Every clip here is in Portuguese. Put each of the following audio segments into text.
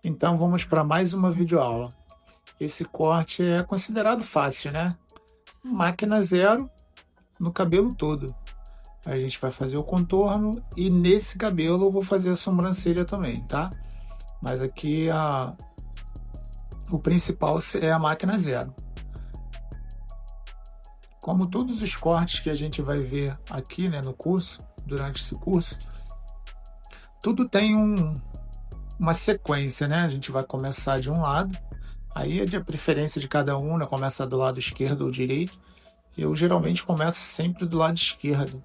Então vamos para mais uma videoaula. Esse corte é considerado fácil, né? Máquina zero no cabelo todo. A gente vai fazer o contorno e nesse cabelo eu vou fazer a sobrancelha também, tá? Mas aqui o principal é a máquina zero. Como todos os cortes que a gente vai ver aqui, né, no curso, durante esse curso, tudo tem uma sequência, né? A gente vai começar de um lado, aí é de preferência de cada um, né? Começa do lado esquerdo ou direito. Eu geralmente começo sempre do lado esquerdo.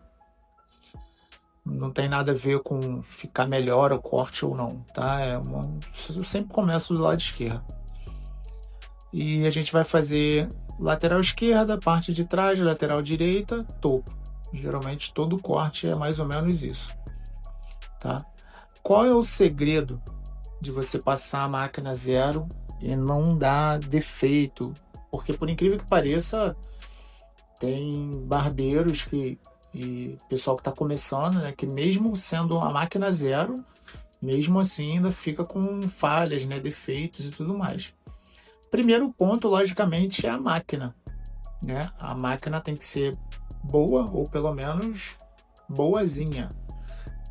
Não tem nada a ver com ficar melhor o corte ou não, tá? Eu sempre começo do lado esquerdo. E a gente vai fazer lateral esquerda, parte de trás, lateral direita, topo. Geralmente todo corte é mais ou menos isso, tá? Qual é o segredo de você passar a máquina zero e não dar defeito? Porque, por incrível que pareça, tem barbeiros e pessoal que está começando, né, que mesmo sendo a máquina zero, mesmo assim ainda fica com falhas, né, defeitos e tudo mais. Primeiro ponto, logicamente, é a máquina, né? A máquina tem que ser boa ou pelo menos boazinha.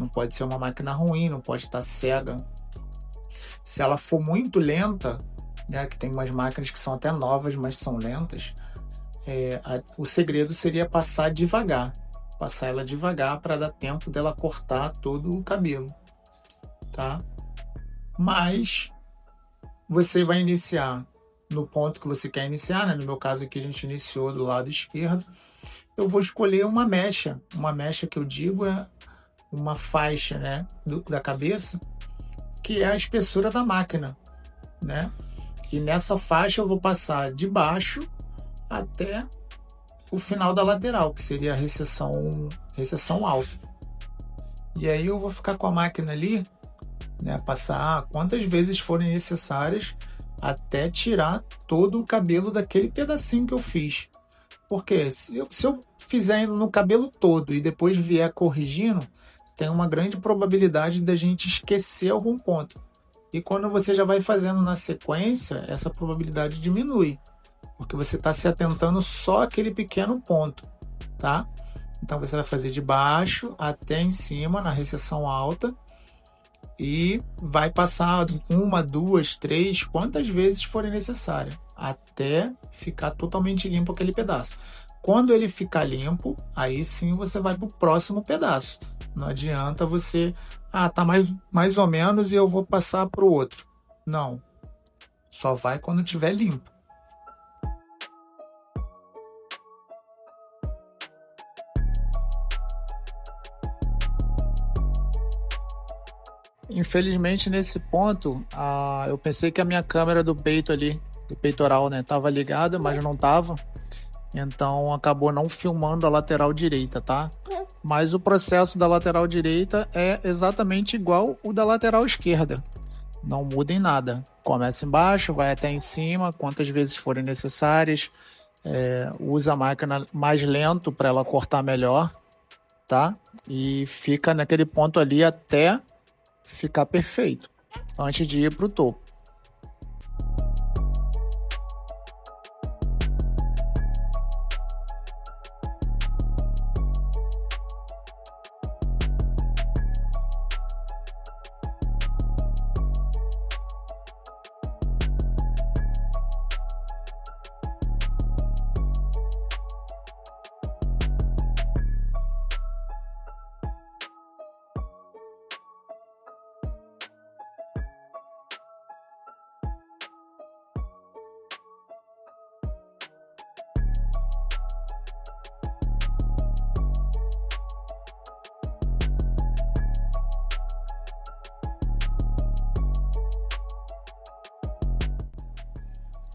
Não pode ser uma máquina ruim, não pode estar cega. Se ela for muito lenta, né, que tem umas máquinas que são até novas, mas são lentas, o segredo seria passar devagar. Passar ela devagar para dar tempo dela cortar todo o cabelo, tá? Mas você vai iniciar no ponto que você quer iniciar, né? No meu caso aqui a gente iniciou do lado esquerdo. Eu vou escolher uma mecha que eu digo é uma faixa, né, da cabeça, que é a espessura da máquina, né? E nessa faixa eu vou passar de baixo até o final da lateral, que seria a recessão alta. E aí eu vou ficar com a máquina ali, né, passar quantas vezes forem necessárias até tirar todo o cabelo daquele pedacinho que eu fiz. Porque se eu fizer no cabelo todo e depois vier corrigindo, tem uma grande probabilidade da gente esquecer algum ponto. E quando você já vai fazendo na sequência, essa probabilidade diminui, porque você está se atentando só àquele pequeno ponto, tá? Então você vai fazer de baixo até em cima, na recessão alta, e vai passar uma, duas, três, quantas vezes forem necessárias, até ficar totalmente limpo aquele pedaço. Quando ele ficar limpo, aí sim você vai para o próximo pedaço. Não adianta você, tá mais ou menos e eu vou passar para o outro. Não, só vai quando estiver limpo. Infelizmente, nesse ponto, eu pensei que a minha câmera do peito ali, do peitoral, né, estava ligada, mas não estava. Então, acabou não filmando a lateral direita, tá? Mas o processo da lateral direita é exatamente igual o da lateral esquerda. Não muda em nada. Começa embaixo, vai até em cima, quantas vezes forem necessárias. Usa a máquina mais lento para ela cortar melhor, tá? E fica naquele ponto ali até ficar perfeito, antes de ir para o topo.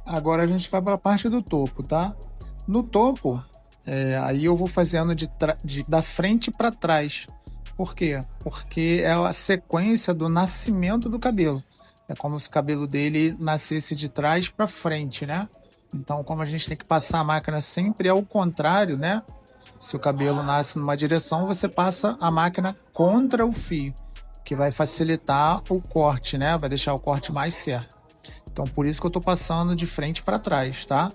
Agora a gente vai para a parte do topo, tá? No topo, aí eu vou fazendo da frente para trás. Por quê? Porque é a sequência do nascimento do cabelo. É como se o cabelo dele nascesse de trás para frente, né? Então, como a gente tem que passar a máquina sempre ao contrário, né? Se o cabelo nasce numa direção, você passa a máquina contra o fio. que vai facilitar o corte, né? Vai deixar o corte mais certo. Então, por isso que eu tô passando de frente para trás, tá?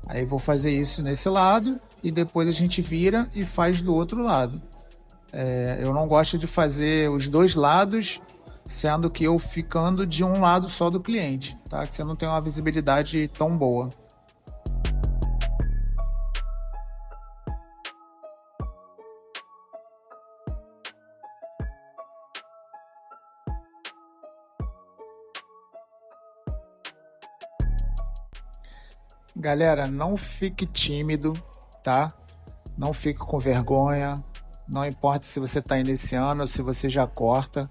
Aí vou fazer isso nesse lado e depois a gente vira e faz do outro lado. Eu não gosto de fazer os dois lados, sendo que eu ficando de um lado só do cliente, tá? Que você não tem uma visibilidade tão boa. Galera, não fique tímido, tá? Não fique com vergonha. Não importa se você está iniciando ou se você já corta.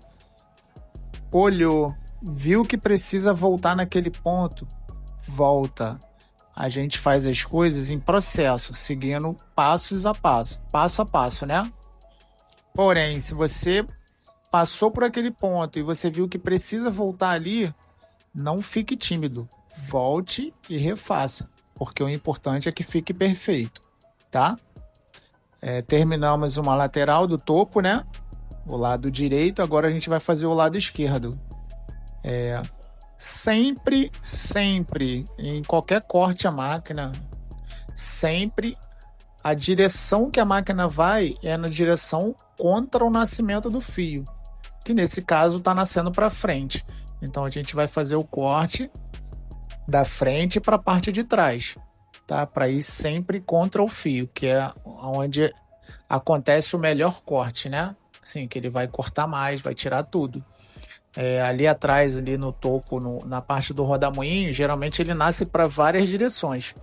Olhou, viu que precisa voltar naquele ponto, volta. A gente faz as coisas em processo, seguindo passo a passo, né? Porém, se você passou por aquele ponto e você viu que precisa voltar ali, não fique tímido. Volte e refaça, porque o importante é que fique perfeito, tá? Terminamos uma lateral do topo, né? O lado direito, agora a gente vai fazer o lado esquerdo. Sempre, em qualquer corte a máquina, sempre a direção que a máquina vai é na direção contra o nascimento do fio, que nesse caso está nascendo para frente. Então a gente vai fazer o corte da frente para a parte de trás, tá? Para ir sempre contra o fio, que é onde acontece o melhor corte, né? Assim, que ele vai cortar mais, vai tirar tudo. Ali atrás, ali no topo, na parte do rodamuinho, geralmente ele nasce para várias direções.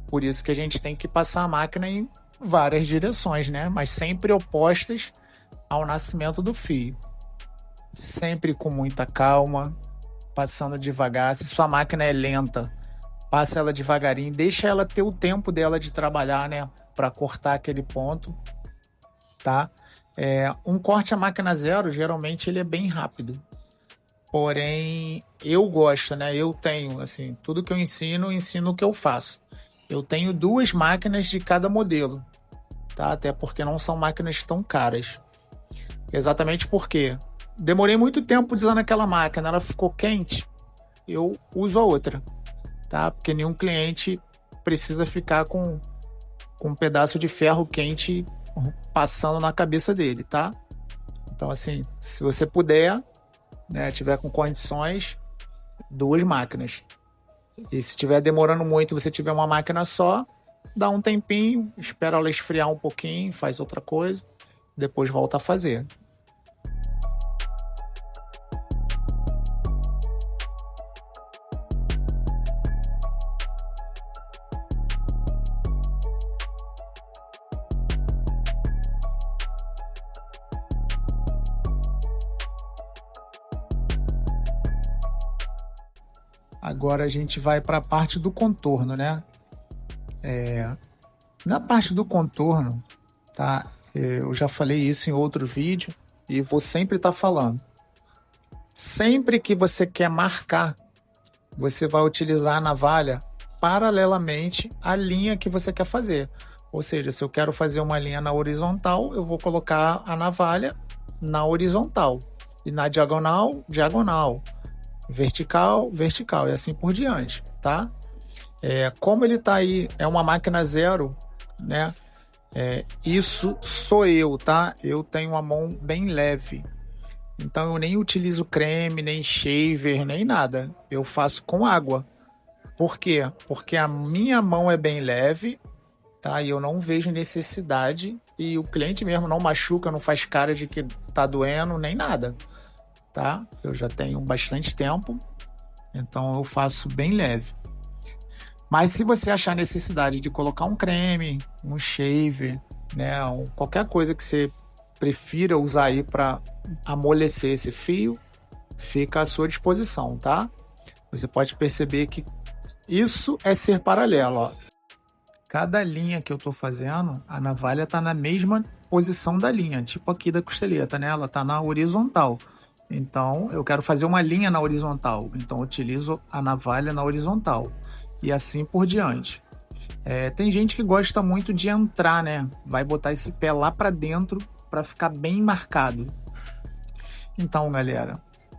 Por isso que a gente tem que passar a máquina em várias direções, né? Mas sempre opostas ao nascimento do fio. Sempre com muita calma, passando devagar. Se sua máquina é lenta, passa ela devagarinho, deixa ela ter o tempo dela de trabalhar, né? Para cortar aquele ponto, tá? Um corte a máquina zero, geralmente ele é bem rápido. Porém, eu gosto, né? Eu tenho, assim, tudo que eu ensino o que eu faço. Eu tenho 2 máquinas de cada modelo, tá? Até porque não são máquinas tão caras. Exatamente porque demorei muito tempo usando aquela máquina, ela ficou quente, eu uso a outra, tá? Porque nenhum cliente precisa ficar com um pedaço de ferro quente passando na cabeça dele, tá? Então, assim, se você puder, né, tiver com condições, 2 máquinas. E se estiver demorando muito, você tiver uma máquina só, dá um tempinho, espera ela esfriar um pouquinho, faz outra coisa, depois volta a fazer. Agora a gente vai para a parte do contorno, né? Na parte do contorno, tá? Eu já falei isso em outro vídeo e vou sempre estar falando. Sempre que você quer marcar, você vai utilizar a navalha paralelamente à linha que você quer fazer. Ou seja, se eu quero fazer uma linha na horizontal, eu vou colocar a navalha na horizontal. E na diagonal, diagonal. Vertical, vertical e assim por diante, tá? Como ele tá aí, é uma máquina zero, né? Isso sou eu, tá? Eu tenho uma mão bem leve, então eu nem utilizo creme, nem shaver, nem nada. Eu faço com água. Por quê? Porque a minha mão é bem leve, tá? E eu não vejo necessidade e o cliente mesmo não machuca, não faz cara de que tá doendo, nem nada. Tá? Eu já tenho bastante tempo, então eu faço bem leve. Mas se você achar necessidade de colocar um creme, um shaver, né, qualquer coisa que você prefira usar aí para amolecer esse fio, fica à sua disposição, tá? Você pode perceber que isso é ser paralelo, ó. Cada linha que eu tô fazendo, a navalha tá na mesma posição da linha, tipo aqui da costeleta, né? Ela tá na horizontal. Então, eu quero fazer uma linha na horizontal. Então, eu utilizo a navalha na horizontal. E assim por diante. Tem gente que gosta muito de entrar, né? Vai botar esse pé lá para dentro para ficar bem marcado. Então, galera,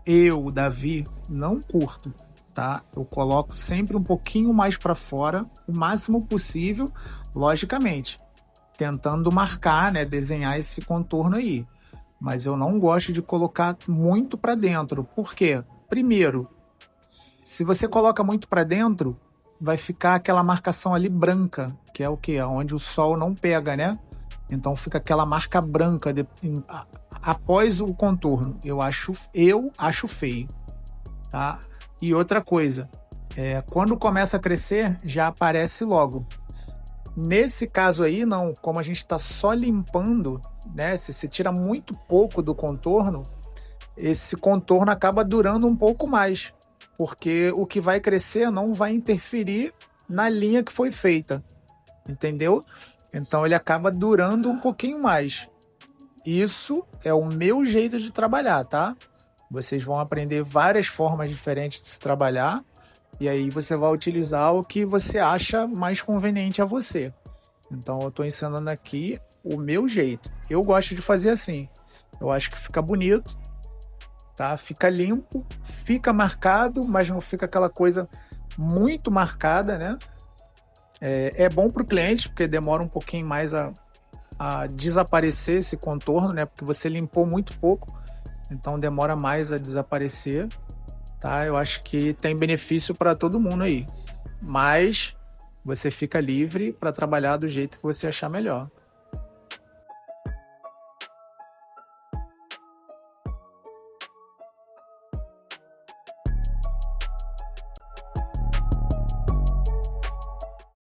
eu, Davi, não curto, tá? Eu coloco sempre um pouquinho mais para fora, o máximo possível, logicamente, tentando marcar, né, desenhar esse contorno aí. Mas eu não gosto de colocar muito para dentro. Por quê? Primeiro, se você coloca muito para dentro, vai ficar aquela marcação ali branca, que é o quê? Onde o sol não pega, né? Então fica aquela marca branca após o contorno. Eu acho feio, tá? E outra coisa, quando começa a crescer, já aparece logo. Nesse caso aí, não, como a gente está só limpando, né? Se você tira muito pouco do contorno, esse contorno acaba durando um pouco mais, porque o que vai crescer não vai interferir na linha que foi feita, entendeu? Então ele acaba durando um pouquinho mais. Isso é o meu jeito de trabalhar, tá? Vocês vão aprender várias formas diferentes de se trabalhar e aí você vai utilizar o que você acha mais conveniente a você. Então eu estou ensinando aqui o meu jeito. Eu gosto de fazer assim. Eu acho que fica bonito, tá? Fica limpo, fica marcado, mas não fica aquela coisa muito marcada, né? É bom para o cliente, porque demora um pouquinho mais a desaparecer esse contorno, né? Porque você limpou muito pouco, então demora mais a desaparecer, tá? Eu acho que tem benefício para todo mundo aí, mas você fica livre para trabalhar do jeito que você achar melhor.